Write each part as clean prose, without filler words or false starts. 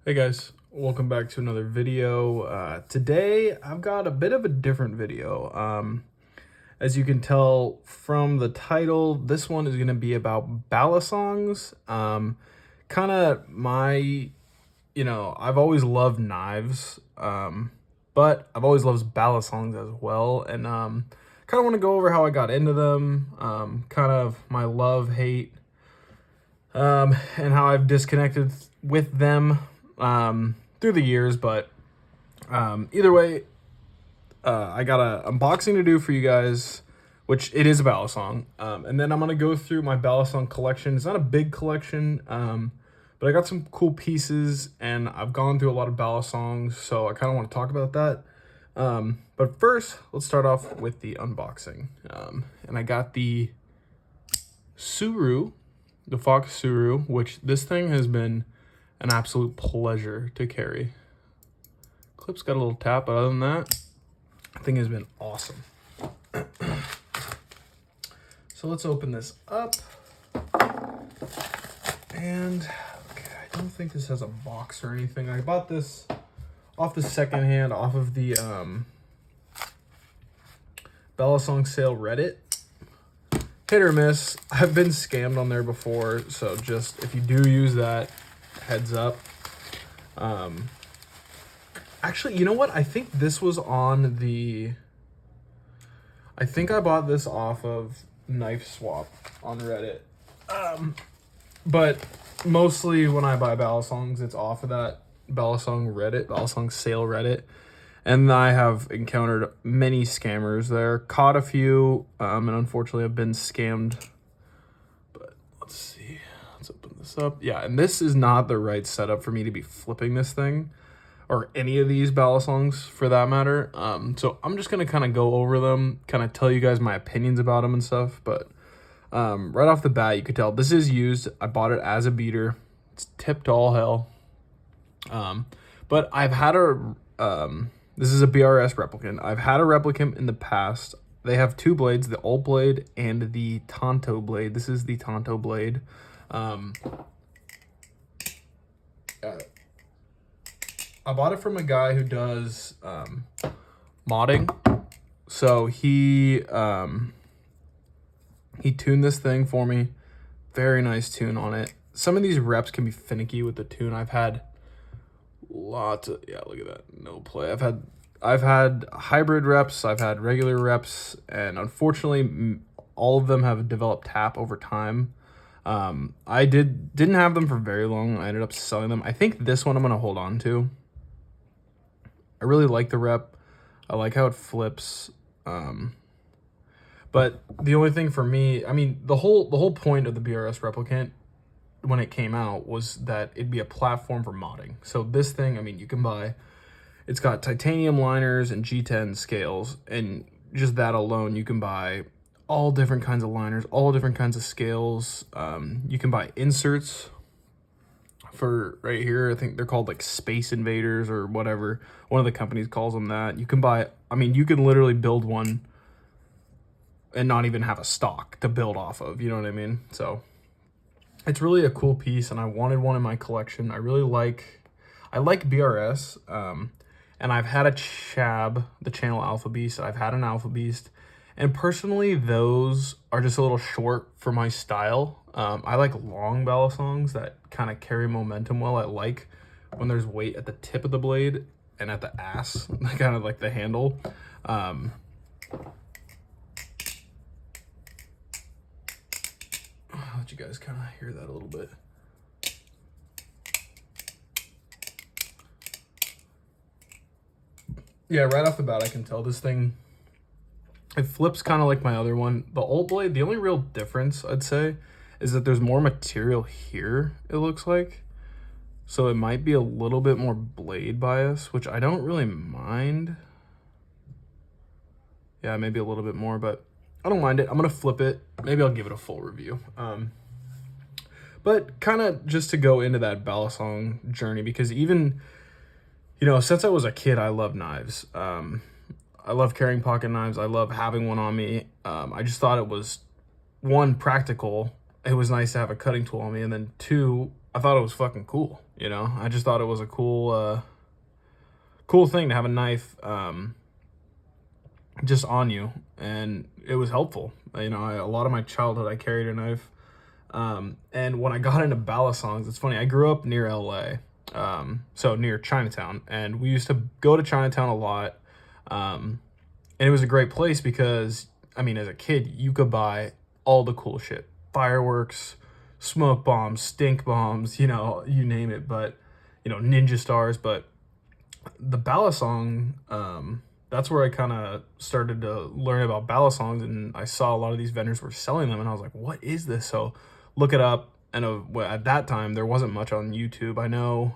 Hey guys, welcome back to another video. Today I've got a bit of a different video. As you can tell from the title, this one is going to be about Balisongs. Kind of I've always loved knives, but I've always loved Balisongs as well. And kind of want to go over how I got into them, kind of my love, hate, and how I've disconnected with them through the years. But either way, I got a unboxing to do for you guys, which it is a Balisong. And then I'm going to go through my Balisong collection. It's not a big collection, but I got some cool pieces, and I've gone through a lot of Balisongs, so I kind of want to talk about that. But first, let's start off with the unboxing. And I got the Suru, the Fox Suru, which this thing has been an absolute pleasure to carry. Clip's got a little tap, but other than that, the thing has been awesome. So let's open this up. And okay, I don't think this has a box or anything. I bought this off the second hand, off of the Balisong sale Reddit. Hit or miss. I've been scammed on there before, so just if you do use that, heads up. Actually, you know what? I think this was on the... I think I bought this off of Knife Swap on Reddit. But mostly when I buy Balisongs, it's off of that Balisong Reddit, Balisong sale Reddit. And I have encountered many scammers there. Caught a few, and unfortunately I've been scammed. But let's see. Let's open this up. Yeah, and this is not the right setup for me to be flipping this thing, or any of these Balisongs for that matter. So I'm just going to kind of go over them, kind of tell you guys my opinions about them and stuff. But right off the bat, you could tell this is used. I bought it as a beater. It's tipped to all hell. But I've had a... this is a BRS Replicant. I've had a Replicant in the past. They have two blades, the old blade and the Tonto blade. This is the Tonto blade. I bought it from a guy who does modding. So he tuned this thing for me. Very nice tune on it. Some of these reps can be finicky with the tune. I've had lots of, yeah, look at that, no play. I've had hybrid reps, I've had regular reps, and unfortunately all of them have developed tap over time. I didn't have them for very long. I ended up selling them. I think this one I'm gonna hold on to. I really like the rep. I like how it flips. But the only thing for me, I mean, the whole point of the BRS Replicant when it came out was that it'd be a platform for modding. So this thing, I mean, you can buy, it's got titanium liners and G10 scales, and just that alone, you can buy all different kinds of liners, all different kinds of scales. You can buy inserts for right here. I think they're called like Space Invaders or whatever. One of the companies calls them that. You can buy, I mean, you can literally build one and not even have a stock to build off of, you know what I mean? So it's really a cool piece, and I wanted one in my collection. I like BRS, and I've had a Chab, the Channel Alpha Beast. I've had an Alpha Beast, and personally, those are just a little short for my style. I like long Balisongs that kind of carry momentum well. I like when there's weight at the tip of the blade and at the ass, kind of like the handle. I'll let you guys kind of hear that a little bit. Yeah, right off the bat, I can tell this thing, it flips kind of like my other one. The old blade, the only real difference, I'd say, is that there's more material here, it looks like. So it might be a little bit more blade bias, which I don't really mind. Yeah, maybe a little bit more, but I don't mind it. I'm going to flip it. Maybe I'll give it a full review. But kind of just to go into that Balisong journey, because even, you know, since I was a kid, I love knives. I love carrying pocket knives. I love having one on me. I just thought it was, one, practical. It was nice to have a cutting tool on me. And then two, I thought it was fucking cool. You know, I just thought it was a cool thing to have a knife just on you, and it was helpful. You know, a lot of my childhood I carried a knife. And when I got into Balisongs, it's funny, I grew up near LA, so near Chinatown, and we used to go to Chinatown a lot. And it was a great place because, I mean, as a kid, you could buy all the cool shit: fireworks, smoke bombs, stink bombs, you know, you name it, but, you know, ninja stars. But the Balisong, that's where I kind of started to learn about Balisongs, and I saw a lot of these vendors were selling them, and I was like, what is this? So look it up, and at that time, there wasn't much on YouTube. I know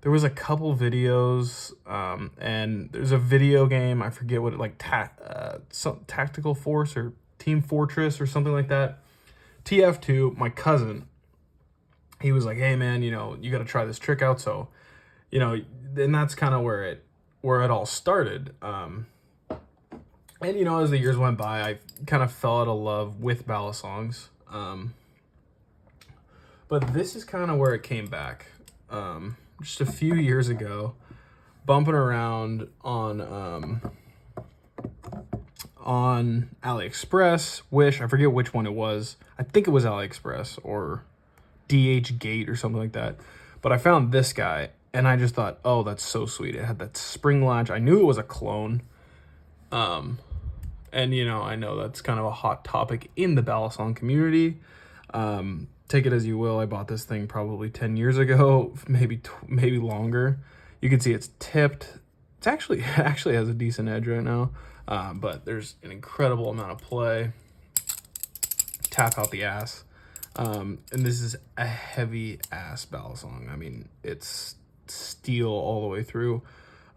there was a couple videos, and there's a video game, I forget what it, like, some Tactical Force or Team Fortress or something like that. TF2, my cousin, he was like, hey man, you know, you got to try this trick out. So, you know, and that's kind of where it all started. And, you know, as the years went by, I kind of fell out of love with Balisongs. But this is kind of where it came back. Just a few years ago, bumping around on AliExpress, Wish, I forget which one it was. I think it was AliExpress or DH Gate or something like that. But I found this guy, and I just thought, oh, that's so sweet. It had that spring latch. I knew it was a clone. And, you know, I know that's kind of a hot topic in the Balisong community. Take it as you will. I bought this thing probably 10 years ago, maybe longer. You can see it's tipped. It actually has a decent edge right now, but there's an incredible amount of play. Tap out the ass. And this is a heavy ass Balisong. I mean, it's steel all the way through.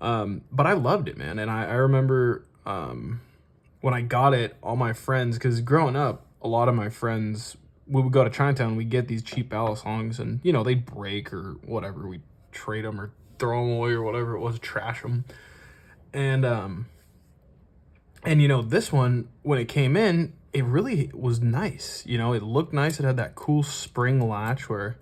But I loved it, man. And I remember when I got it, all my friends, because growing up, a lot of my friends, we would go to Chinatown, we'd get these cheap Balisongs, and, you know, they'd break or whatever. We'd trade them or throw them away or whatever it was, trash them. And, you know, this one, when it came in, it really was nice. You know, it looked nice. It had that cool spring latch where,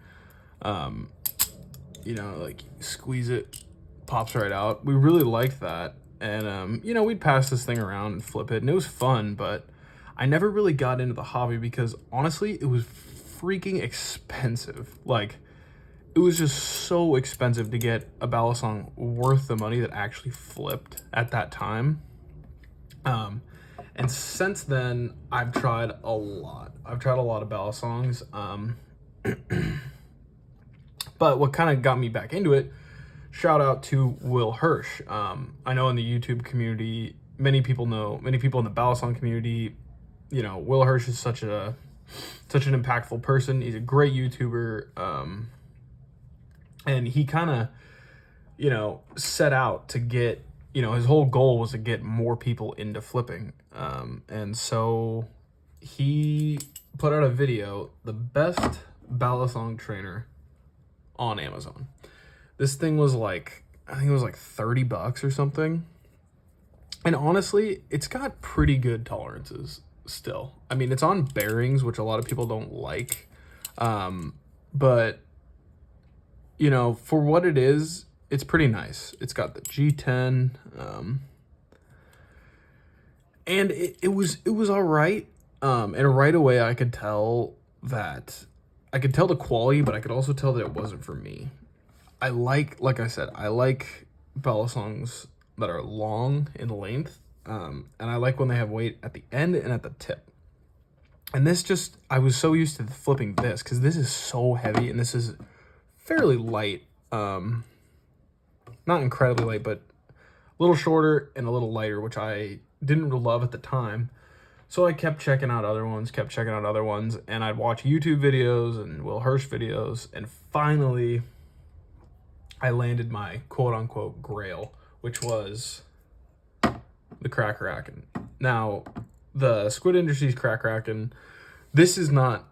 you know, like, you squeeze it, pops right out. We really liked that. And, you know, we'd pass this thing around and flip it, and it was fun, but I never really got into the hobby because, honestly, it was freaking expensive. Like, it was just so expensive to get a Balisong worth the money that actually flipped at that time. And since then, I've tried a lot. I've tried a lot of Balisongs. But what kind of got me back into it, shout out to Will Hirsch. I know in the YouTube community, many people in the Balisong community, you know, Will Hirsch is such an impactful person. He's a great YouTuber. And he kind of, you know, set out to get, you know, his whole goal was to get more people into flipping. And so he put out a video, the best Balisong trainer on Amazon. This thing was like, I think it was like $30 or something. And honestly, it's got pretty good tolerances still. I mean, it's on bearings, which a lot of people don't like. But, you know, for what it is, it's pretty nice. It's got the G10, and it was all right. And right away I could tell the quality, but I could also tell that it wasn't for me. Like I said, I like Balisongs that are long in length, and I like when they have weight at the end and at the tip. And I was so used to flipping this because this is so heavy, and this is fairly light. Not incredibly light, but a little shorter and a little lighter, which I didn't love at the time. So I kept checking out other ones, and I'd watch YouTube videos and Will Hirsch videos, and finally I landed my quote-unquote grail, which was the Krake Raken. Now, the Squid Industries Krake Raken, this is not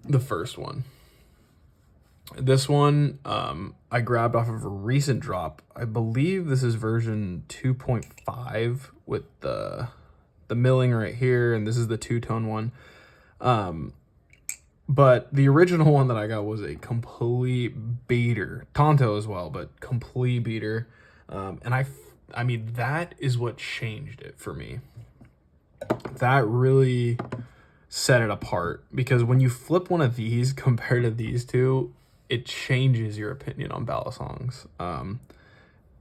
the first one. This one I grabbed off of a recent drop. I believe this is version 2.5 with the milling right here, and this is the two-tone one. But the original one that I got was a complete beater. Tonto as well, but complete beater. And I mean, that is what changed it for me. That really set it apart, because when you flip one of these compared to these two, it changes your opinion on Balisongs.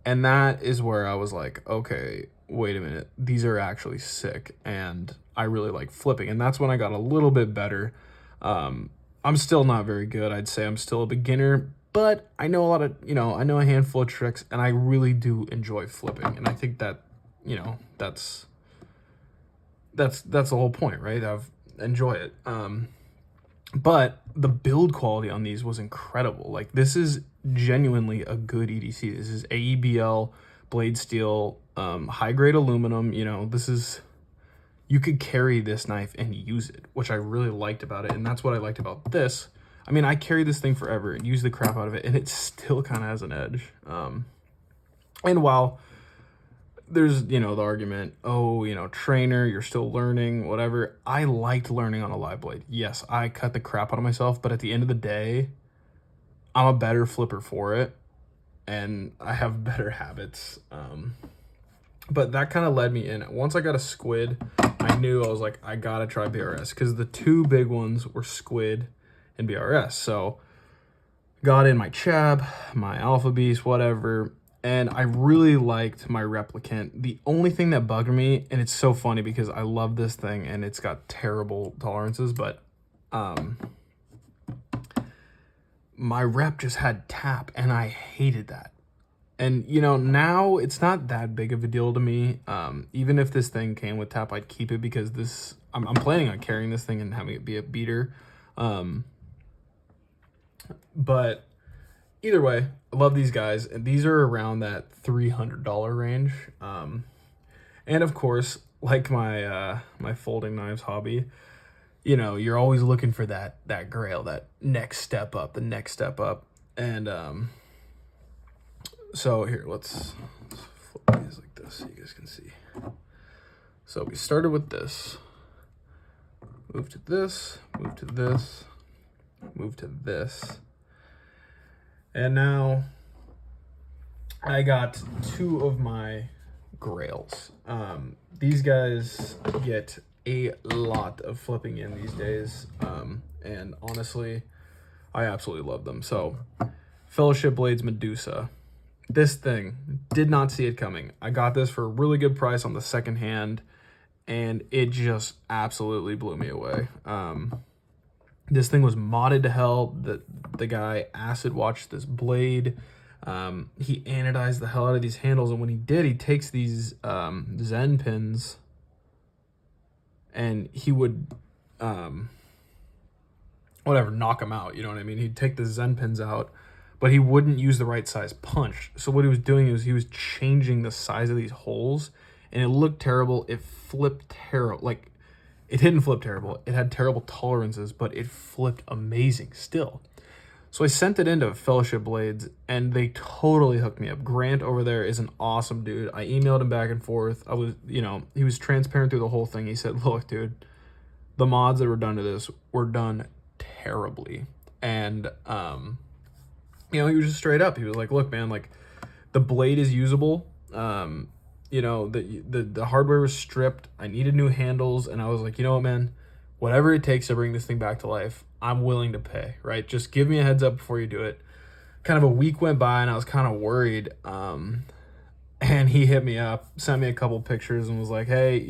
And that is where I was like, okay, wait a minute, these are actually sick, and I really like flipping. And that's when I got a little bit better. I'm still not very good. I'd say I'm still a beginner, but I know a lot of, I know a handful of tricks, and I really do enjoy flipping. And I think that, that's the whole point, right? Enjoy it. But the build quality on these was incredible. Like, this is genuinely a good EDC. This is AEBL blade steel, high grade aluminum. This is, you could carry this knife and use it, which I really liked about it. And that's what I liked about this. I mean, I carried this thing forever and used the crap out of it, and it still kind of has an edge. And while there's, the argument, trainer, you're still learning, whatever. I liked learning on a live blade. Yes, I cut the crap out of myself, but at the end of the day, I'm a better flipper for it, and I have better habits. But that kind of led me in. Once I got a Squid, I knew, I was like, I gotta try BRS, because the two big ones were Squid and BRS. So got in my Chab, my Alpha Beast, whatever, and I really liked my Replicant. The only thing that bugged me, and it's so funny because I love this thing and it's got terrible tolerances, but my rep just had tap, and I hated that. And, now it's not that big of a deal to me. Even if this thing came with tap, I'd keep it, because I'm planning on carrying this thing and having it be a beater. But either way, I love these guys, and these are around that $300 range. And of course, like my my folding knives hobby, you're always looking for that grail, that next step up, the next step up. And so here, let's flip these like this so you guys can see. So we started with this, move to this, move to this, move to this. And now I got two of my grails. These guys get a lot of flipping in these days. And honestly, I absolutely love them. So Fellowship Blades Medusa. This thing, did not see it coming. I got this for a really good price on the second hand, and it just absolutely blew me away. This thing was modded to hell. The guy acid washed this blade. He anodized the hell out of these handles, and when he did, he takes these Zen pins, and he would knock them out. You know what I mean? He'd take the Zen pins out, but he wouldn't use the right size punch. So what he was doing is he was changing the size of these holes, and it looked terrible. It flipped terrible. Like, it didn't flip terrible. It had terrible tolerances, but it flipped amazing still. So I sent it into Fellowship Blades, and they totally hooked me up. Grant over there is an awesome dude. I emailed him back and forth. I was, he was transparent through the whole thing. He said, look, dude, the mods that were done to this were done terribly. And, he was just straight up. He was like, look, man, like, the blade is usable. The hardware was stripped. I needed new handles. And I was like, you know what, man, whatever it takes to bring this thing back to life, I'm willing to pay, right? Just give me a heads up before you do it. Kind of a week went by, and I was kind of worried. And he hit me up, sent me a couple pictures, and was like, hey,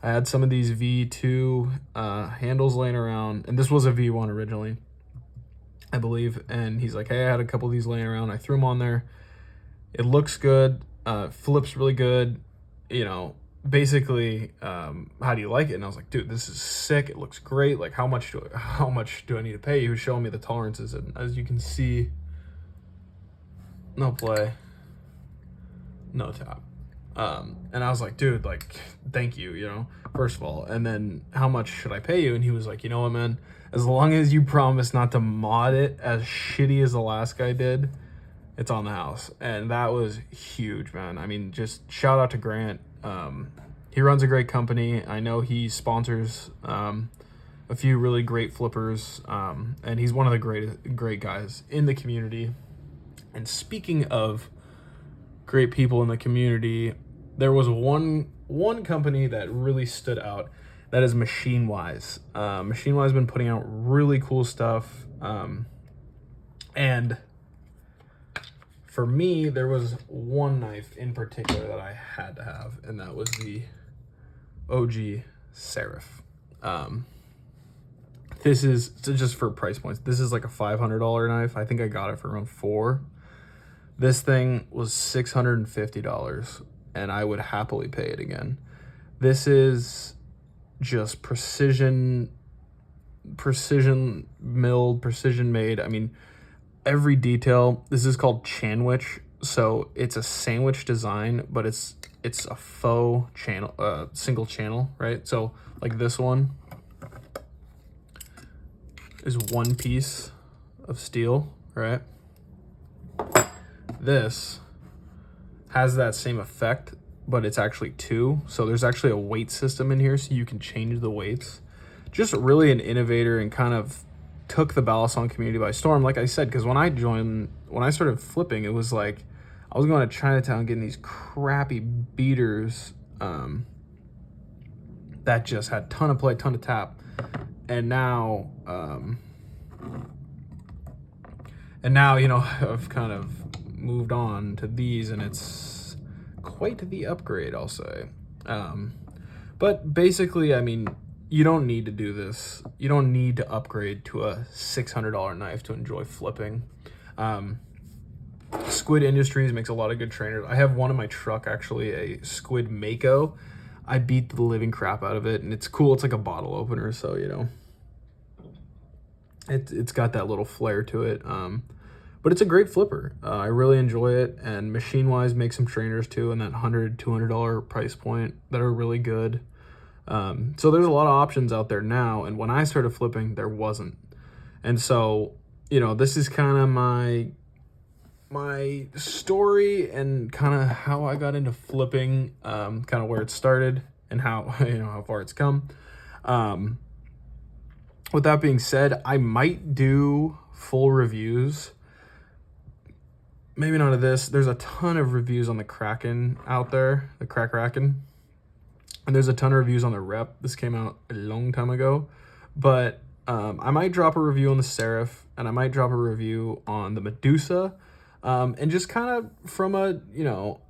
I had some of these V2 handles laying around, and this was a V1 originally, I believe. And he's like, hey, I had a couple of these laying around. I threw them on there. It looks good. Flips really good. Basically, how do you like it? And I was like, dude, this is sick. It looks great. Like, how much do I need to pay? He was showing me the tolerances, and as you can see, no play, no tap. And I was like, dude, like, thank you, first of all. And then, how much should I pay you? And he was like, you know what, man, as long as you promise not to mod it as shitty as the last guy did, it's on the house. And that was huge, man. I mean, just shout out to Grant. He runs a great company. I know he sponsors a few really great flippers, and he's one of the great guys in the community. And speaking of great people in the community, there was one company that really stood out. That is Machinewise. Machinewise has been putting out really cool stuff, and for me, there was one knife in particular that I had to have, and that was the OG Serif. This is, just for price points, this is like a $500 knife. I think I got it for around $400. This thing was $650, and I would happily pay it again. This is just precision milled, precision made. I mean, every detail. This is called Chanwich, so it's a sandwich design, but it's a faux channel, single channel, right? So like this one is one piece of steel, right? This has that same effect, but it's actually two. So there's actually a weight system in here, so you can change the weights. Just really an innovator, and kind of took the Balisong community by storm, like I said, because when I started flipping, it was like I was going to Chinatown getting these crappy beaters that just had ton of play, ton of tap. And now, you know, I've kind of moved on to these, and it's quite the upgrade, I'll say. But basically, I mean, you don't need to do this. You don't need to upgrade to a $600 knife to enjoy flipping. Squid Industries makes a lot of good trainers. I have one in my truck, actually, a Squid Mako. I beat the living crap out of it, and it's cool. It's like a bottle opener, so, you know, it's got that little flair to it. But it's a great flipper. I really enjoy it, and Machinewise makes some trainers too in that $100, $200 price point that are really good. So there's a lot of options out there now, and when I started flipping, there wasn't. And so, you know, this is kind of my story and kind of how I got into flipping, kind of where it started and how, you know, how far it's come. With that being said, I might do full reviews. Maybe not of this. There's a ton of reviews on the Kraken out there, the Raken. And there's a ton of reviews on the Rep. This came out a long time ago. But I might drop a review on the Serif, and I might drop a review on the Medusa. And just kind of from a, you know,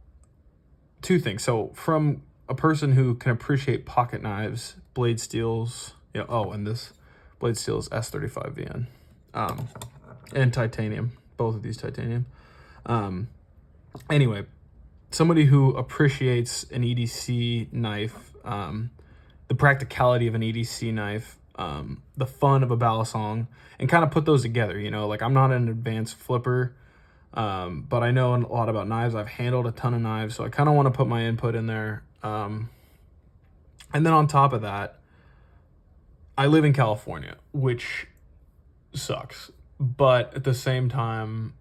two things. So from a person who can appreciate pocket knives, blade steels, you know, oh, and this blade steel is S35VN. And titanium, both of these titanium. Anyway, somebody who appreciates an EDC knife, the practicality of an EDC knife, the fun of a Balisong, and kind of put those together, you know, like I'm not an advanced flipper, but I know a lot about knives. I've handled a ton of knives, so I kind of want to put my input in there. And then on top of that, I live in California, which sucks, but at the same time,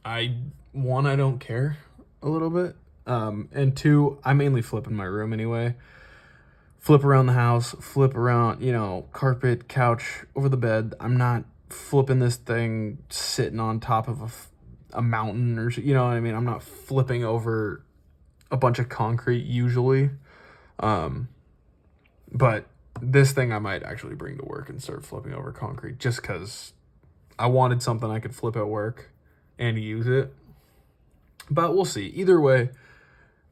I don't care a little bit. And two, I mainly flip in my room anyway. Flip around the house, flip around, you know, carpet, couch, over the bed. I'm not flipping this thing sitting on top of a mountain or, you know what I mean? I'm not flipping over a bunch of concrete usually. But this thing I might actually bring to work and start flipping over concrete, just because I wanted something I could flip at work and use it. But we'll see. Either way,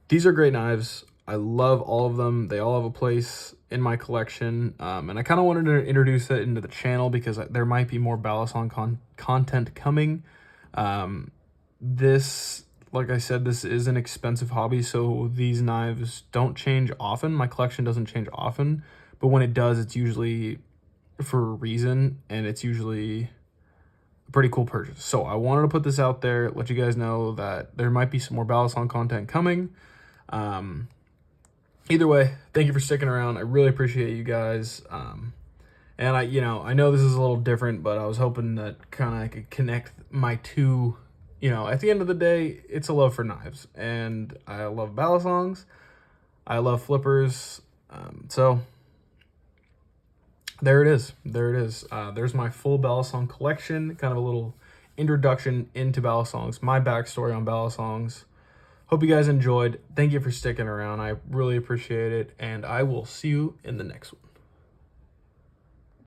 these are great knives. I love all of them. They all have a place in my collection. And I kind of wanted to introduce it into the channel because there might be more Balisong content coming. This, like I said, this is an expensive hobby, so these knives don't change often. My collection doesn't change often, but when it does, it's usually for a reason, and it's usually a pretty cool purchase. So I wanted to put this out there, let you guys know that there might be some more Balisong content coming. Either way, thank you for sticking around. I really appreciate you guys. And I know this is a little different, but I was hoping that kind of I could connect my two. You know, at the end of the day, it's a love for knives, and I love Balisongs. I love flippers. So there it is. There it is. There's my full Balisong collection, kind of a little introduction into Balisongs, my backstory on Balisongs. Hope you guys enjoyed. Thank you for sticking around. I really appreciate it, and I will see you in the next one.